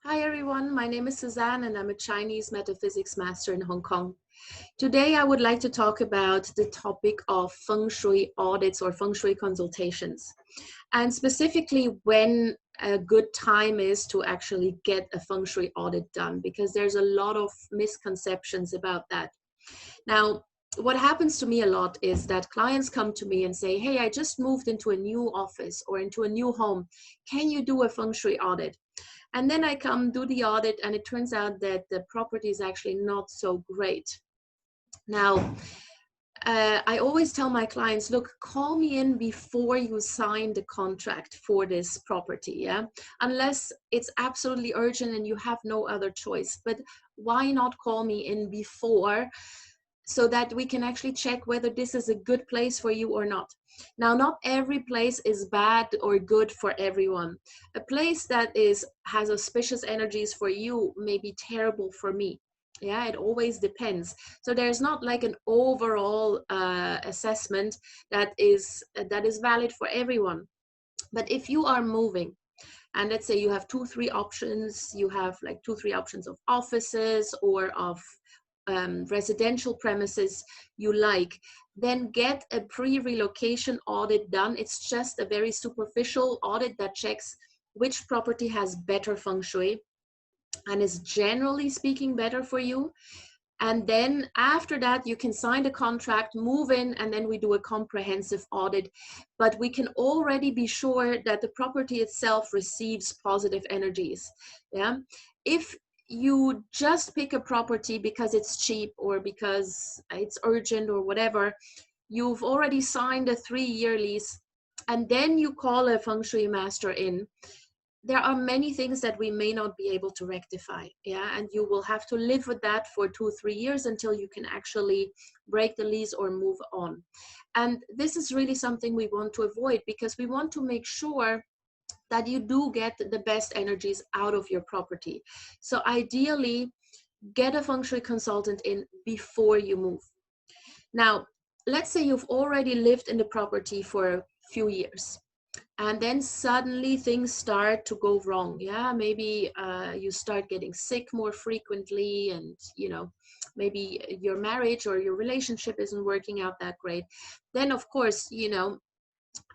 Hi everyone, my name is Suzanne and I'm a Chinese metaphysics master in Hong Kong. Today I would like to talk about the topic of Feng Shui audits or Feng Shui consultations, and specifically when a good time is to actually get a Feng Shui audit done, because there's a lot of misconceptions about that. Now, what happens to me a lot is that clients come to me and say, hey, I just moved into a new office or into a new home. Can you do a Feng Shui audit? And then I come do the audit and it turns out that the property is actually not so great. Now, I always tell my clients, look, call me in before you sign the contract for this property, yeah? Unless it's absolutely urgent and you have no other choice. But why not call me in before so that we can actually check whether this is a good place for you or not. Now, not every place is bad or good for everyone. A place that has auspicious energies for you may be terrible for me. Yeah, it always depends. So there's not like an overall assessment that is valid for everyone. But if you are moving, and let's say you have three options, you have like three options of offices or of residential premises you like, then get a pre-relocation audit done. It's just a very superficial audit that checks which property has better feng shui and is generally speaking better for you. And then after that, you can sign the contract, move in, and then we do a comprehensive audit. But we can already be sure that the property itself receives positive energies. Yeah. If you just pick a property because it's cheap or because it's urgent or whatever, you've already signed a 3-year lease, and then you call a feng shui master in, there are many things that we may not be able to rectify, yeah, and you will have to live with that for 2-3 years until you can actually break the lease or move on. And this is really something we want to avoid, because we want to make sure that you do get the best energies out of your property. So ideally, get a feng shui consultant in before you move. Now, let's say you've already lived in the property for a few years, and then suddenly things start to go wrong. Yeah, maybe you start getting sick more frequently, and maybe your marriage or your relationship isn't working out that great. Then of course,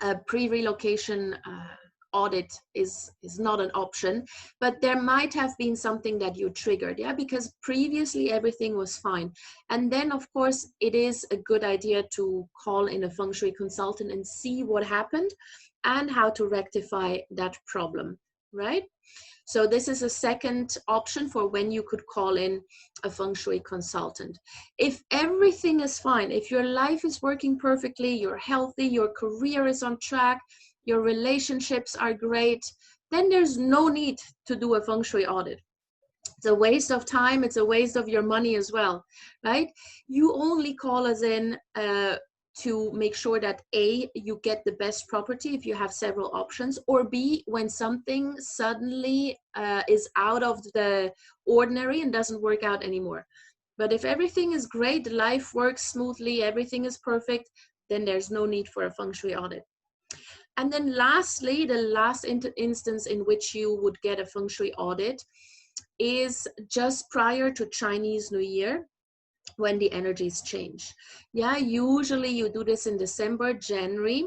a pre-relocation audit is not an option, but there might have been something that you triggered, yeah, because previously everything was fine. And then of course it is a good idea to call in a feng shui consultant and see what happened and how to rectify that problem, right? So this is a second option for when you could call in a feng shui consultant. If everything is fine, if your life is working perfectly, you're healthy, your career is on track, your relationships are great, then there's no need to do a feng shui audit. It's a waste of time, it's a waste of your money as well, right? You only call us in to make sure that A, you get the best property if you have several options, or B, when something suddenly is out of the ordinary and doesn't work out anymore. But if everything is great, life works smoothly, everything is perfect, then there's no need for a feng shui audit. And then lastly, the last instance in which you would get a feng shui audit is just prior to Chinese New Year, when the energies change. Yeah, usually you do this in December, January.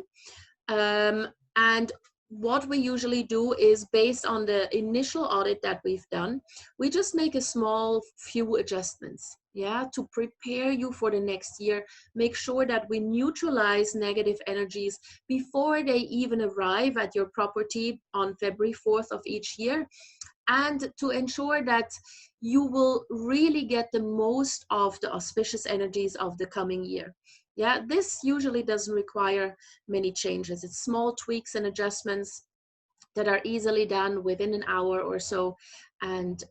And what we usually do is, based on the initial audit that we've done, we just make a small few adjustments, yeah, to prepare you for the next year. Make sure that we neutralize negative energies before they even arrive at your property on February 4th of each year, and to ensure that you will really get the most of the auspicious energies of the coming year. Yeah, this usually doesn't require many changes. It's small tweaks and adjustments that are easily done within an hour or so. And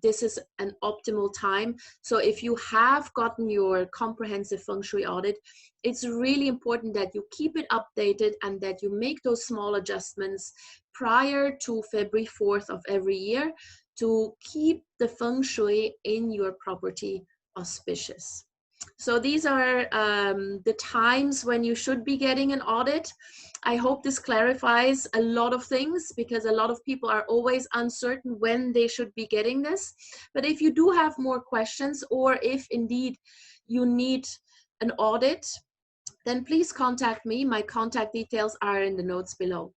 this is an optimal time. So if you have gotten your comprehensive feng shui audit, it's really important that you keep it updated and that you make those small adjustments prior to February 4th of every year to keep the feng shui in your property auspicious. So these are the times when you should be getting an audit. I hope this clarifies a lot of things, because a lot of people are always uncertain when they should be getting this. But if you do have more questions, or if indeed you need an audit, then please contact me. My contact details are in the notes below.